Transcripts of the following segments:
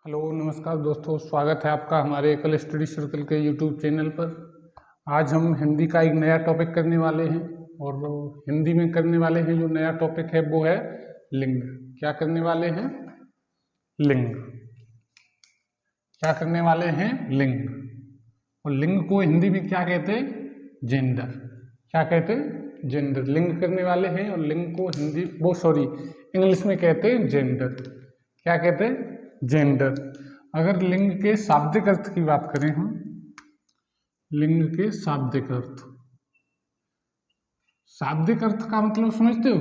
Hello नमस्कार दोस्तों, स्वागत है आपका हमारे एकल स्टडी सर्कल के यूट्यूब चैनल पर। आज हम हिंदी का एक नया टॉपिक करने वाले हैं और हिंदी में करने वाले हैं जो नया टॉपिक है वो है लिंग। क्या करने वाले हैं? लिंग। क्या करने वाले हैं? लिंग। और लिंग को हिंदी में क्या कहते हैं? जेंडर। क्या कहते हैं? जेंडर। लिंग करने वाले हैं और लिंग को इंग्लिश में कहते हैं जेंडर। क्या कहते हैं? जेंडर। अगर लिंग के शाब्दिक अर्थ की बात करें हम, लिंग के शाब्दिक अर्थ, शाब्दिक अर्थ का मतलब समझते हो?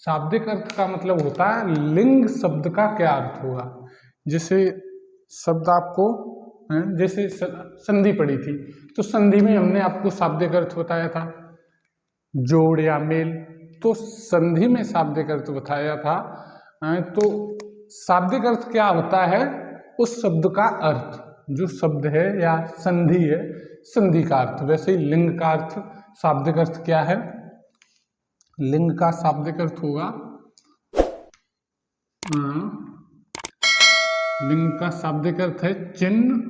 शाब्दिक अर्थ का मतलब होता है लिंग शब्द का क्या अर्थ होगा। जैसे शब्द आपको जैसे संधि पड़ी थी, तो संधि में हमने आपको शाब्दिक अर्थ बताया था जोड़ या मेल। तो संधि में शाब्दिक अर्थ बताया था। तो शाब्दिक अर्थ क्या होता है? उस शब्द का अर्थ, जो शब्द है या संधि है, संधि का अर्थ। वैसे ही लिंग का अर्थ, शाब्दिक अर्थ क्या है? लिंग का शाब्दिक अर्थ होगा, लिंग का शाब्दिक अर्थ है चिन्ह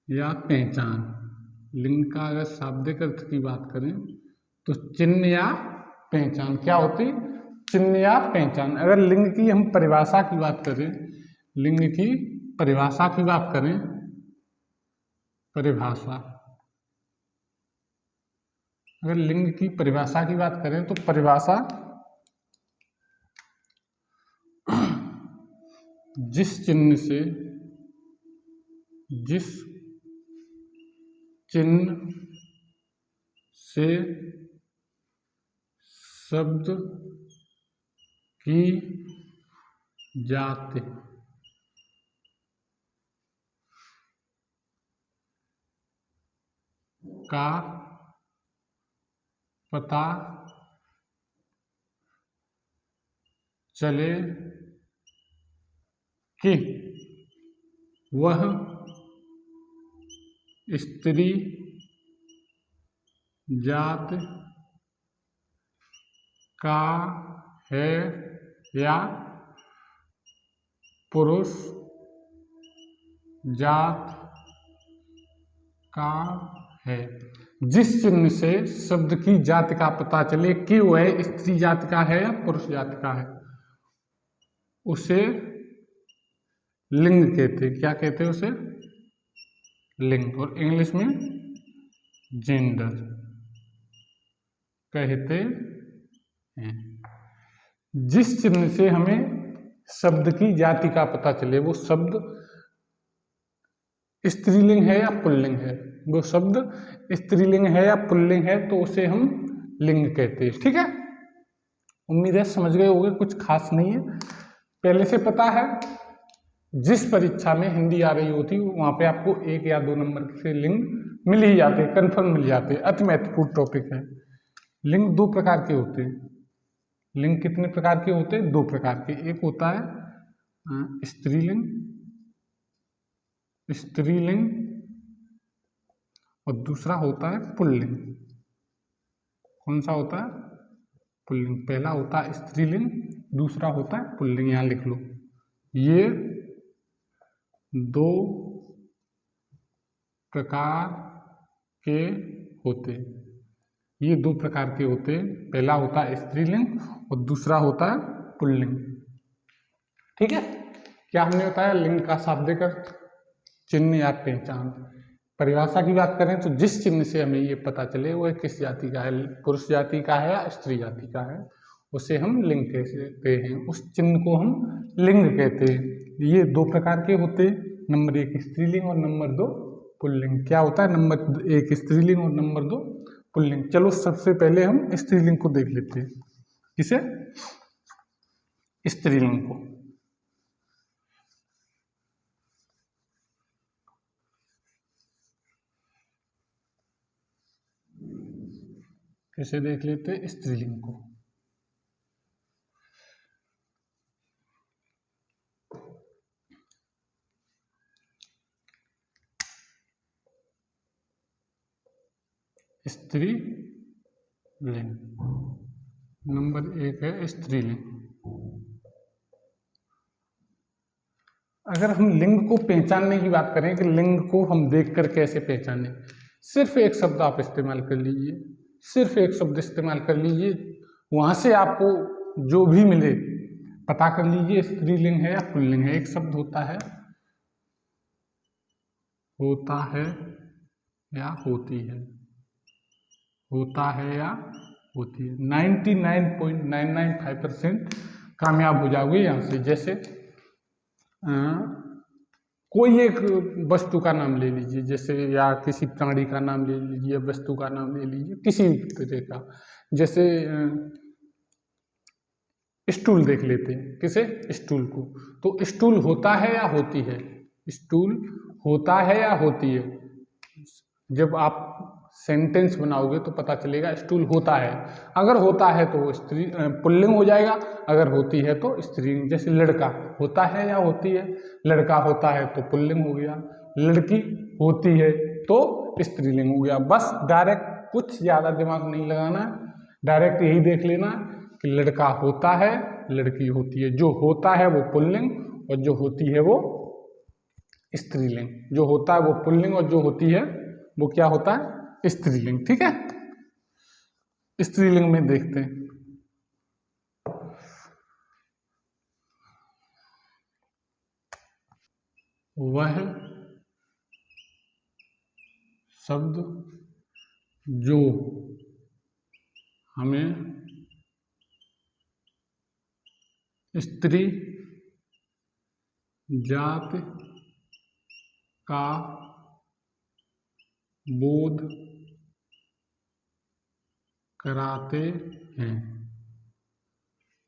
या पहचान। लिंग का अगर शाब्दिक अर्थ की बात करें तो चिन्ह या पहचान। क्या होती? चिन्ह या पहचान। अगर लिंग की हम परिभाषा की बात करें, लिंग की परिभाषा की बात करें, परिभाषा, अगर लिंग की परिभाषा की बात करें तो परिभाषा जिस चिन्ह से शब्द की जाति का पता चले कि वह स्त्री जात का है या पुरुष जात का है। जिस चिन्ह से शब्द की जाति का पता चले कि वह स्त्री जाति का है या पुरुष जाति का है, उसे लिंग कहते। क्या कहते हैं उसे? लिंग। और इंग्लिश में जेंडर कहते हैं। जिस चिन्ह से हमें शब्द की जाति का पता चले, वो शब्द स्त्रीलिंग है या पुल्लिंग है, वो शब्द स्त्रीलिंग है या पुल्लिंग है, तो उसे हम लिंग कहते हैं। ठीक है, उम्मीद है समझ गए होंगे, कुछ खास नहीं है, पहले से पता है। जिस परीक्षा में हिंदी आ रही होती वहां पे आपको 1 या 2 नंबर से लिंग मिल ही जाते, कंफर्म मिल जाते। अति महत्वपूर्ण टॉपिक है। लिंग 2 प्रकार के होते हैं। लिंग कितने प्रकार के होते हैं? 2 प्रकार के। एक होता है स्त्रीलिंग, स्त्रीलिंग, और दूसरा होता है पुल्लिंग। कौन सा होता है? पुल्लिंग। पहला होता है स्त्रीलिंग, दूसरा होता है पुल्लिंग। यहां लिख लो, ये 2 प्रकार के होते हैं। ये 2 प्रकार के होते हैं। पहला होता है स्त्रीलिंग और दूसरा होता है पुल्लिंग। ठीक है, क्या हमने बताया? लिंग का शाब्दिक अर्थ चिन्ह या पहचान। परिभाषा की बात करें तो जिस चिन्ह से हमें ये पता चले वह किस जाति का है, पुरुष जाति का है या स्त्री जाति का है, उसे हम लिंग कहते हैं। उस चिन्ह को हम लिंग कहते हैं। ये 2 प्रकार के होते हैं, नंबर 1 स्त्रीलिंग और नंबर 2 पुल्लिंग। क्या होता है? नंबर 1 स्त्रीलिंग और नंबर 2 पुल्लिंग। चलो सबसे पहले हम स्त्रीलिंग को देख लेते हैं। किसे? स्त्रीलिंग को। कैसे देख लेते हैं स्त्रीलिंग को? स्त्रीलिंग, नंबर 1 है स्त्रीलिंग। अगर हम लिंग को पहचानने की बात करें कि लिंग को हम देख कर कैसे पहचानें, सिर्फ एक शब्द आप इस्तेमाल कर लीजिए, सिर्फ एक शब्द इस्तेमाल कर लीजिए, वहां से आपको जो भी मिले पता कर लीजिए स्त्रीलिंग है या पुल्लिंग है। एक शब्द होता है या होती है, होता है या होती है। 99.995% कामयाब हो जाओगे यहाँ से। जैसे कोई एक वस्तु का नाम ले लीजिए, जैसे या किसी प्राणी का नाम ले लीजिए, वस्तु का नाम ले लीजिए, किसी तरह का। जैसे स्टूल देख लेते हैं, किसे? स्टूल को। तो स्टूल होता है या होती है? स्टूल होता है या होती है? जब आप सेंटेंस बनाओगे तो पता चलेगा स्टूल होता है। अगर होता है तो स्त्री पुल्लिंग हो जाएगा, अगर होती है तो स्त्रीलिंग। जैसे लड़का होता है या होती है? लड़का होता है तो पुल्लिंग हो गया, लड़की होती है तो स्त्रीलिंग हो गया। बस डायरेक्ट कुछ ज़्यादा दिमाग नहीं लगाना, डायरेक्ट यही देख लेना कि लड़का होता है, लड़की होती है। जो होता है वो पुल्लिंग और जो होती है वो स्त्रीलिंग। जो होता है वो पुल्लिंग और जो होती है वो क्या होता है? स्त्रीलिंग। ठीक है, स्त्रीलिंग में देखते हैं। वह शब्द जो हमें स्त्री जात का बोध कराते हैं।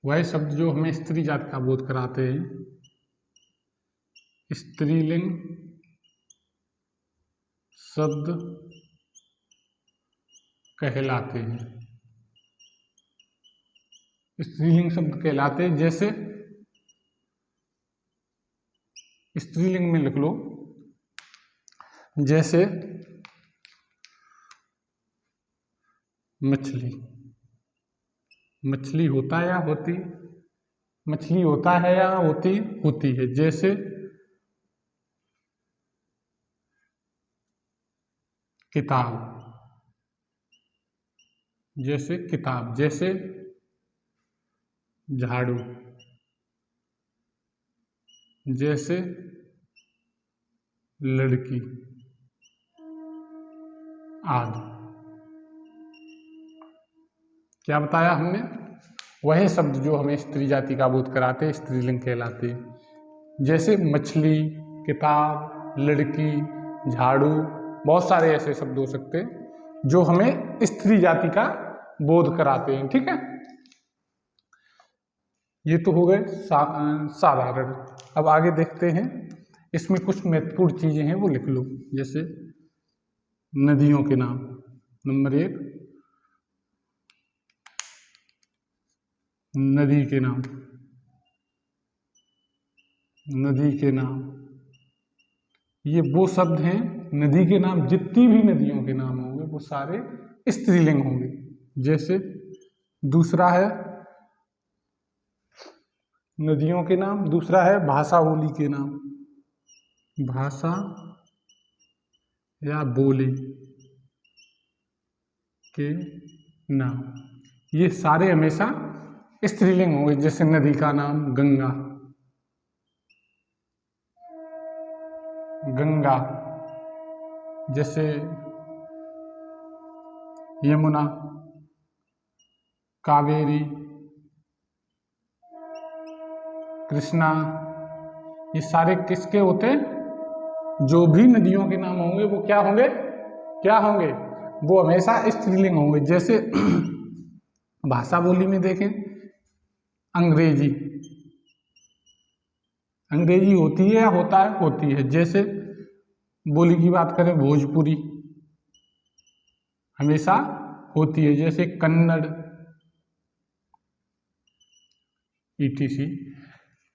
वह शब्द जो हमें स्त्री जात का बोध कराते हैं स्त्रीलिंग शब्द कहलाते हैं। स्त्रीलिंग शब्द कहलाते हैं। जैसे स्त्रीलिंग में लिख लो, जैसे मछली। मछली होता है या होती? मछली होता है या होती? होती है। जैसे किताब, जैसे किताब। जैसे झाड़ू, जैसे लड़की आदि। क्या बताया हमने? वह शब्द जो हमें स्त्री जाति का बोध कराते हैं स्त्रीलिंग कहलाते हैं। जैसे मछली, किताब, लड़की, झाड़ू, बहुत सारे ऐसे शब्द हो सकते हैं जो हमें स्त्री जाति का बोध कराते हैं। ठीक है, ये तो हो गए साधारण। अब आगे देखते हैं, इसमें कुछ महत्वपूर्ण चीजें हैं वो लिख लो। जैसे नदियों के नाम, नंबर 1 नदी के नाम। नदी के नाम ये वो शब्द हैं, नदी के नाम, जितनी भी नदियों के नाम होंगे वो सारे स्त्रीलिंग होंगे। जैसे दूसरा है नदियों के नाम, दूसरा है भाषा बोली के नाम। भाषा या बोली के नाम ये सारे हमेशा स्त्रीलिंग होंगे। जैसे नदी का नाम गंगा, गंगा। जैसे यमुना, कावेरी, कृष्णा, ये सारे किसके होते हैं? जो भी नदियों के नाम होंगे वो क्या होंगे? क्या होंगे? वो हमेशा स्त्रीलिंग होंगे। जैसे भाषा बोली में देखें, अंग्रेजी। अंग्रेजी होती है या होता है? होती है। जैसे बोली की बात करें, भोजपुरी हमेशा होती है। जैसे कन्नड़, ETC।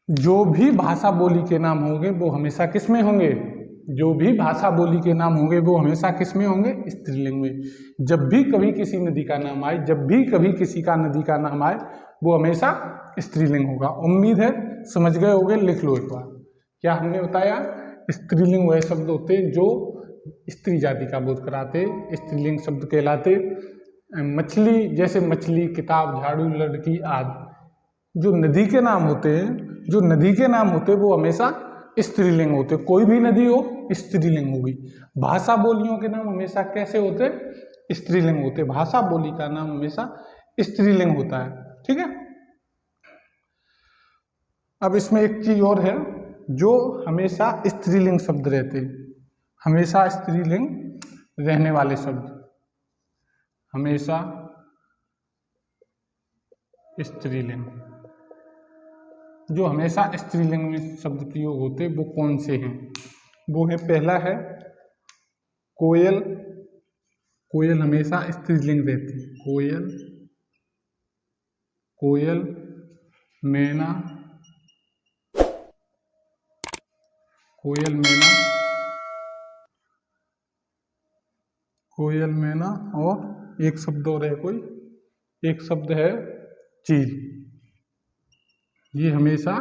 जो भी भाषा बोली के नाम होंगे वो हमेशा किस में होंगे? जो भी भाषा बोली के नाम होंगे वो हमेशा किस में होंगे? स्त्रीलिंग में। जब भी कभी किसी नदी का नाम आए, जब भी कभी किसी का नदी का नाम आए, वो हमेशा स्त्रीलिंग होगा। उम्मीद है समझ गए होंगे, लिख लो एक बार। क्या हमने बताया, स्त्रीलिंग वह शब्द होते हैं जो स्त्री जाति का बोध कराते, स्त्रीलिंग शब्द कहलाते। मछली, जैसे मछली, किताब, झाड़ू, लड़की आदि। जो नदी के नाम होते हैं वो हमेशा स्त्रीलिंग होते। कोई भी नदी हो स्त्रीलिंग होगी। भाषा बोलियों के नाम हमेशा कैसे होते, स्त्रीलिंग होते। भाषा बोली का नाम हमेशा स्त्रीलिंग होता है। ठीक है। अब इसमें एक चीज और है, जो हमेशा स्त्रीलिंग शब्द रहते, हमेशा स्त्रीलिंग रहने वाले शब्द, हमेशा स्त्रीलिंग, जो हमेशा स्त्रीलिंग में शब्द प्रयोग होते वो कौन से हैं? वो है, पहला है कोयल। कोयल हमेशा स्त्रीलिंग रहती है। कोयल, कोयल, मैना, कोयल मैना, कोयल मैना, और एक शब्द और है कोई, एक शब्द है चील। ये हमेशा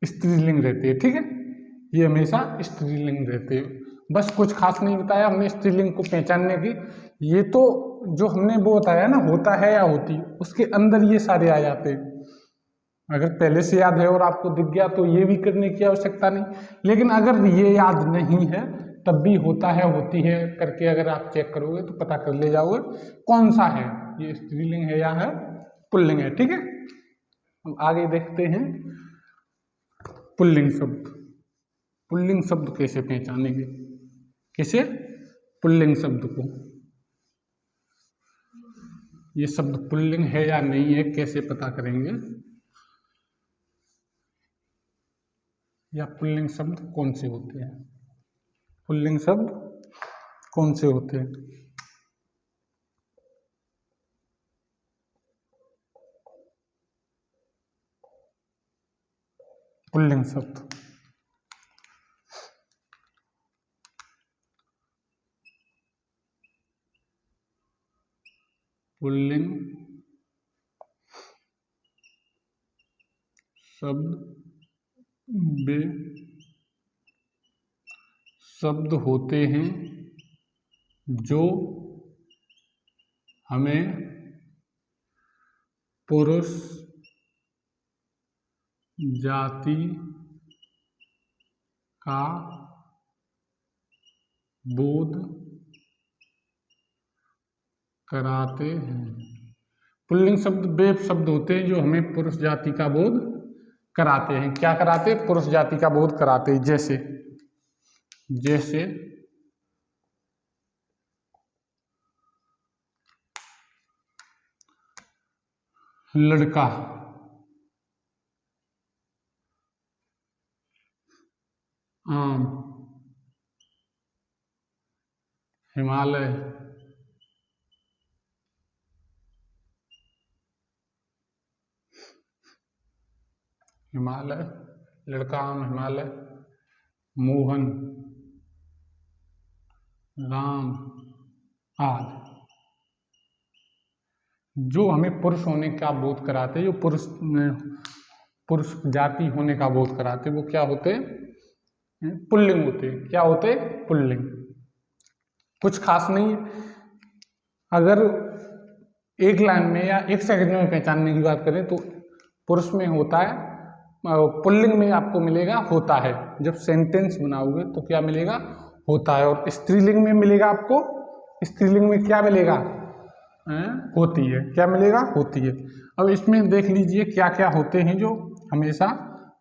स्त्रीलिंग रहते हैं। ठीक है, ये हमेशा स्त्रीलिंग रहते हैं। बस कुछ खास नहीं बताया हमने स्त्रीलिंग को पहचानने की। ये तो जो हमने वो बताया ना, होता है या होती, उसके अंदर ये सारे आ जाते हैं। अगर पहले से याद है और आपको दिख गया तो ये भी करने की आवश्यकता नहीं। लेकिन अगर ये याद नहीं है तब भी होता है, होती है करके अगर आप चेक करोगे तो पता कर ले जाओगे कौन सा है, ये स्त्रीलिंग है या है पुल्लिंग है। ठीक है, अब आगे देखते हैं पुल्लिंग शब्द। पुल्लिंग शब्द कैसे पहचानेंगे, कैसे पुल्लिंग शब्द को, ये शब्द पुल्लिंग है या नहीं है कैसे पता करेंगे, या पुल्लिंग शब्द कौन से होते हैं, पुल्लिंग शब्द कौन से होते हैं। पुल्लिंग शब्द, पुल्लिंग शब्द वे शब्द होते हैं जो हमें पुरुष जाति का बोध कराते हैं। पुल्लिंग शब्द वे शब्द होते हैं जो हमें पुरुष जाति का बोध कराते हैं। क्या कराते? पुरुष जाति का बोध कराते हैं। जैसे जैसे लड़का, आम, हिमालय, हिमालय, लड़का, आम, हिमालय, मोहन, राम आदि, जो हमें पुरुष होने का बोध कराते, जो पुरुष जाति होने का बोध कराते, वो क्या होते? पुल्लिंग होते। क्या होते? पुल्लिंग। कुछ खास नहीं। अगर एक लाइन में या एक सेकंड में पहचानने की बात करें तो पुरुष में होता है, पुल्लिंग में आपको मिलेगा होता है। जब सेंटेंस बनाओगे तो क्या मिलेगा? होता है। और स्त्रीलिंग में मिलेगा आपको, स्त्रीलिंग में क्या मिलेगा? होती है। क्या मिलेगा? होती है। अब इसमें देख लीजिए क्या क्या होते हैं जो हमेशा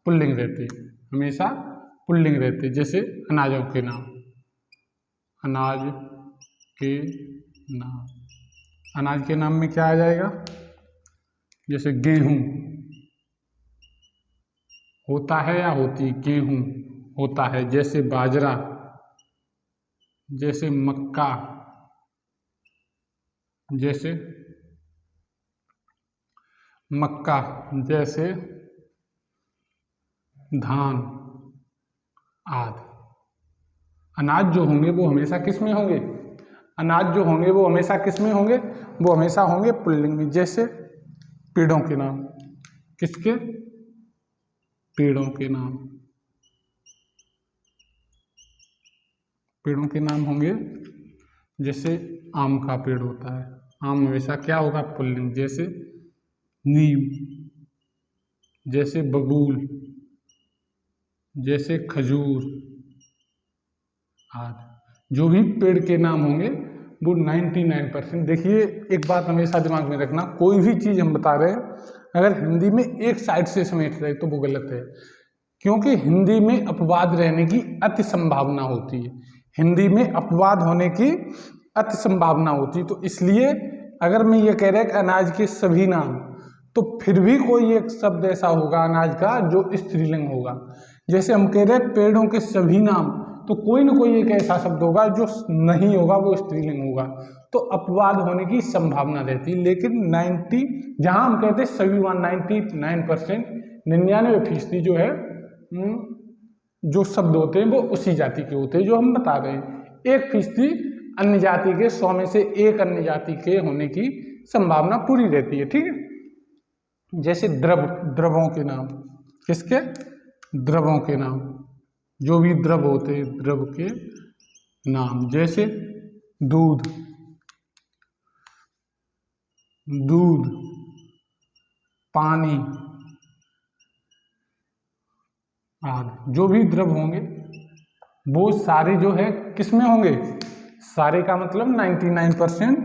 पुल्लिंग रहते हैं, हमेशा पुल्लिंग रहते हैं। जैसे अनाजों के नाम, अनाज के नाम, अनाज के नाम में क्या आ जाएगा? जैसे गेहूं, होता है या होती? गेहूं होता है। जैसे बाजरा, जैसे मक्का, जैसे मक्का, जैसे धान आदि। अनाज जो होंगे वो हमेशा किस में होंगे? अनाज जो होंगे वो हमेशा किस में होंगे? वो हमेशा होंगे पुल्लिंग में। जैसे पेड़ों के नाम, किसके? पेड़ों के नाम, पेड़ों के नाम होंगे, जैसे आम का पेड़ होता है, आम हमेशा क्या होगा, पुल्लिंग। जैसे नीम, जैसे बबूल, जैसे खजूर आदि। जो भी पेड़ के नाम होंगे वो 99%। देखिए एक बात हमेशा दिमाग में रखना, कोई भी चीज़ हम बता रहे हैं अगर हिंदी में एक साइड से समेट रहे तो वो गलत है, क्योंकि हिंदी में अपवाद रहने की अति संभावना होती है, हिंदी में अपवाद होने की अति संभावना होती है। तो इसलिए अगर मैं ये कह रहा कि अनाज के सभी नाम, तो फिर भी कोई एक शब्द ऐसा होगा अनाज का जो स्त्रीलिंग होगा। जैसे हम कह रहे हैं पेड़ों के सभी नाम, तो कोई ना कोई एक ऐसा शब्द होगा जो नहीं होगा, वो स्त्रीलिंग होगा। तो अपवाद होने की संभावना रहती है, लेकिन 90 जहां हम कहते हैं सभी 99%, 99% जो है जो शब्द होते हैं वो उसी जाति के होते हैं जो हम बता रहे हैं। 1% अन्य जाति के, 100 में से एक अन्य जाति के होने की संभावना पूरी रहती है। ठीक है। जैसे द्रवों के नाम, किसके, द्रवों के नाम, जो भी द्रव होते हैं द्रव के नाम, जैसे दूध, पानी आदि। जो भी द्रव होंगे वो सारे जो है किसमें होंगे, सारे का मतलब 99%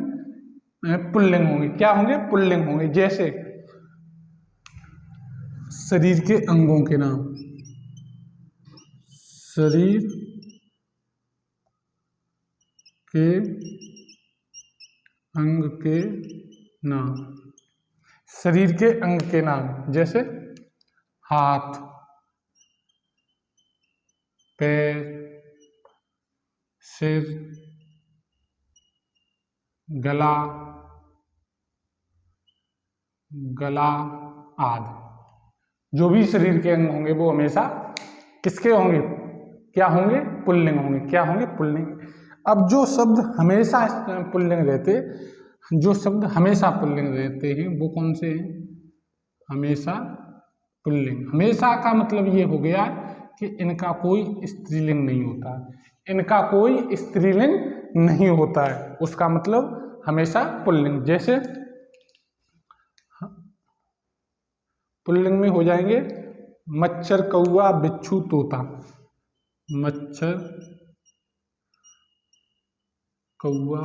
पुल्लिंग होंगे। क्या होंगे, पुल्लिंग होंगे। जैसे शरीर के अंगों के नाम, शरीर के अंग के नाम, शरीर के अंग के नाम, जैसे हाथ, पैर, सिर, गला आदि। जो भी शरीर के अंग होंगे वो हमेशा किसके होंगे, क्या होंगे, पुल्लिंग होंगे। क्या होंगे, पुल्लिंग। अब जो शब्द हमेशा पुल्लिंग रहते, जो शब्द हमेशा पुल्लिंग रहते हैं वो कौन से हैं, हमेशा पुल्लिंग। हमेशा का मतलब ये हो गया कि इनका कोई स्त्रीलिंग नहीं होता, इनका कोई स्त्रीलिंग नहीं होता है, उसका मतलब हमेशा पुल्लिंग। जैसे पुल्लिंग में हो जाएंगे मच्छर, कौवा, बिच्छू, तोता। मच्छर, कौवा,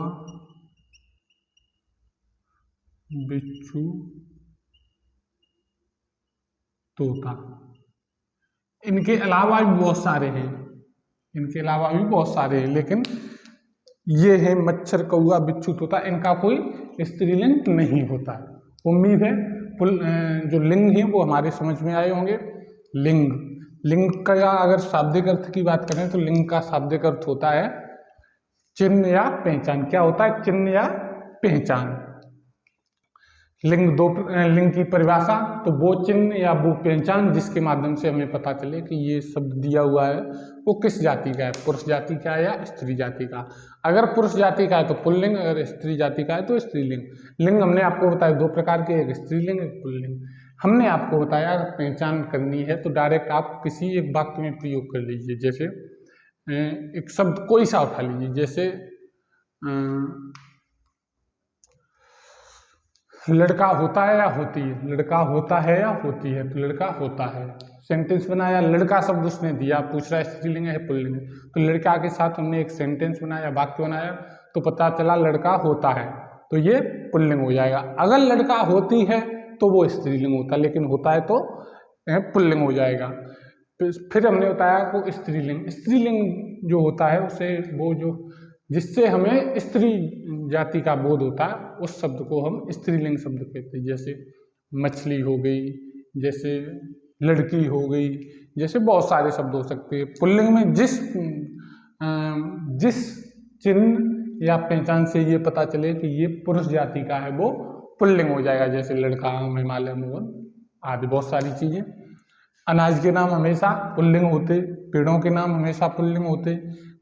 बिच्छू, तोता। इनके अलावा भी बहुत सारे हैं, इनके अलावा भी बहुत सारे हैं, लेकिन ये है मच्छर, कौवा, बिच्छू, तोता, इनका कोई स्त्रीलिंग नहीं होता। उम्मीद है जो लिंग है वो हमारे समझ में आए होंगे। लिंग का अगर शाब्दिक अर्थ की बात करें तो लिंग का शाब्दिक अर्थ होता है चिन्ह या पहचान। क्या होता है, चिन्ह या पहचान। लिंग की परिभाषा, तो वो चिन्ह या वो पहचान जिसके माध्यम से हमें पता चले कि ये शब्द दिया हुआ है वो किस जाति का है, पुरुष जाति का है या स्त्री जाति का। अगर पुरुष जाति का है तो पुल्लिंग, अगर स्त्री जाति का है तो स्त्रीलिंग। लिंग हमने आपको बताया दो प्रकार के, एक स्त्रीलिंग, एक पुल्लिंग। हमने आपको बताया अगर पहचान करनी है तो डायरेक्ट आप किसी एक वाक्य में प्रयोग कर लीजिए। जैसे एक शब्द कोई सा उठा लीजिए, जैसे लड़का होता है या होती है, लड़का होता है या होती है, तो लड़का होता है। सेंटेंस बनाया, लड़का शब्द उसने दिया, पूछ रहा है स्त्रीलिंग है पुल्लिंग, तो लड़का के साथ हमने एक सेंटेंस बनाया, वाक्य बनाया, तो पता चला लड़का होता है, तो ये पुल्लिंग हो जाएगा। अगर लड़का होती है तो वो स्त्रीलिंग होता, लेकिन होता है तो पुल्लिंग हो जाएगा। फिर हमने बताया को स्त्रीलिंग जो होता है उसे वो जो जिससे हमें स्त्री जाति का बोध होता है उस शब्द को हम स्त्रीलिंग शब्द कहते हैं। जैसे मछली हो गई, जैसे लड़की हो गई, जैसे बहुत सारे शब्द हो सकते हैं। पुल्लिंग में जिस चिन्ह या पहचान से ये पता चले कि ये पुरुष जाति का है वो पुल्लिंग हो जाएगा। जैसे लड़का, हिमालय, मोहन आदि बहुत सारी चीजें। अनाज के नाम हमेशा पुल्लिंग होते, पेड़ों के नाम हमेशा पुल्लिंग होते,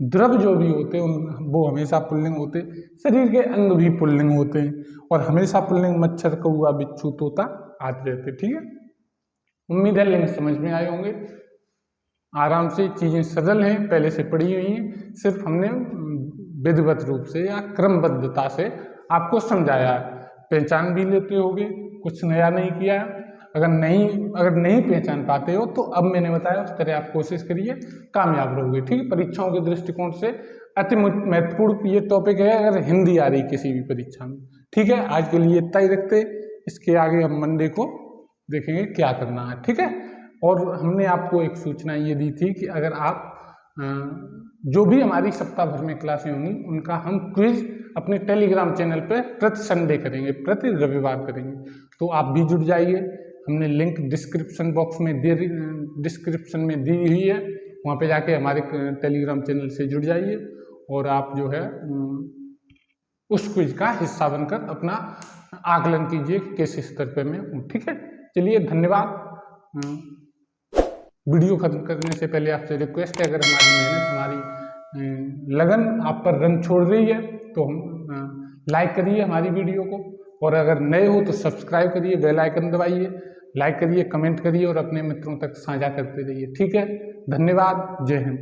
द्रव जो भी होते वो हमेशा पुल्लिंग होते, शरीर के अंग भी पुल्लिंग होते हैं और हमेशा पुल्लिंग मच्छर, कौवा, बिच्छू, तोता आते रहते। ठीक है, उम्मीद है लिंग समझ में आए होंगे। आराम से, चीज़ें सरल हैं, पहले से पढ़ी हुई हैं, सिर्फ हमने विधिवत रूप से या क्रमबद्धता से आपको समझाया है। पहचान भी लेते होगे, कुछ नया नहीं किया। अगर नहीं पहचान पाते हो तो अब मैंने बताया उस तरह आप कोशिश करिए, कामयाब रहोगे। ठीक है, परीक्षाओं के दृष्टिकोण से अति महत्वपूर्ण ये टॉपिक है अगर हिंदी आ रही किसी भी परीक्षा में। ठीक है, आज के लिए इतना ही रखते, इसके आगे हम मंडे को देखेंगे क्या करना है। ठीक है, और हमने आपको एक सूचना ये दी थी कि अगर आप जो भी हमारी सप्ताह भर में क्लासें होंगी उनका हम क्विज अपने टेलीग्राम चैनल पर प्रति संडे करेंगे, प्रति रविवार करेंगे, तो आप भी जुड़ जाइए। हमने लिंक डिस्क्रिप्शन में दी हुई है, वहाँ पे जाके हमारे टेलीग्राम चैनल से जुड़ जाइए और आप जो है उस क्विज का हिस्सा बनकर अपना आकलन कीजिए किस स्तर पे मैं हूँ। ठीक है, चलिए धन्यवाद। वीडियो खत्म करने से पहले आपसे रिक्वेस्ट है, अगर हमारी मेहनत, हमारी लगन आप पर रंग छोड़ रही है तो लाइक करिए हमारी वीडियो को, और अगर नए हो तो सब्सक्राइब करिए, बेल आइकन दबाइए, लाइक करिए, कमेंट करिए और अपने मित्रों तक साझा करते रहिए। ठीक है, धन्यवाद, जय हिंद।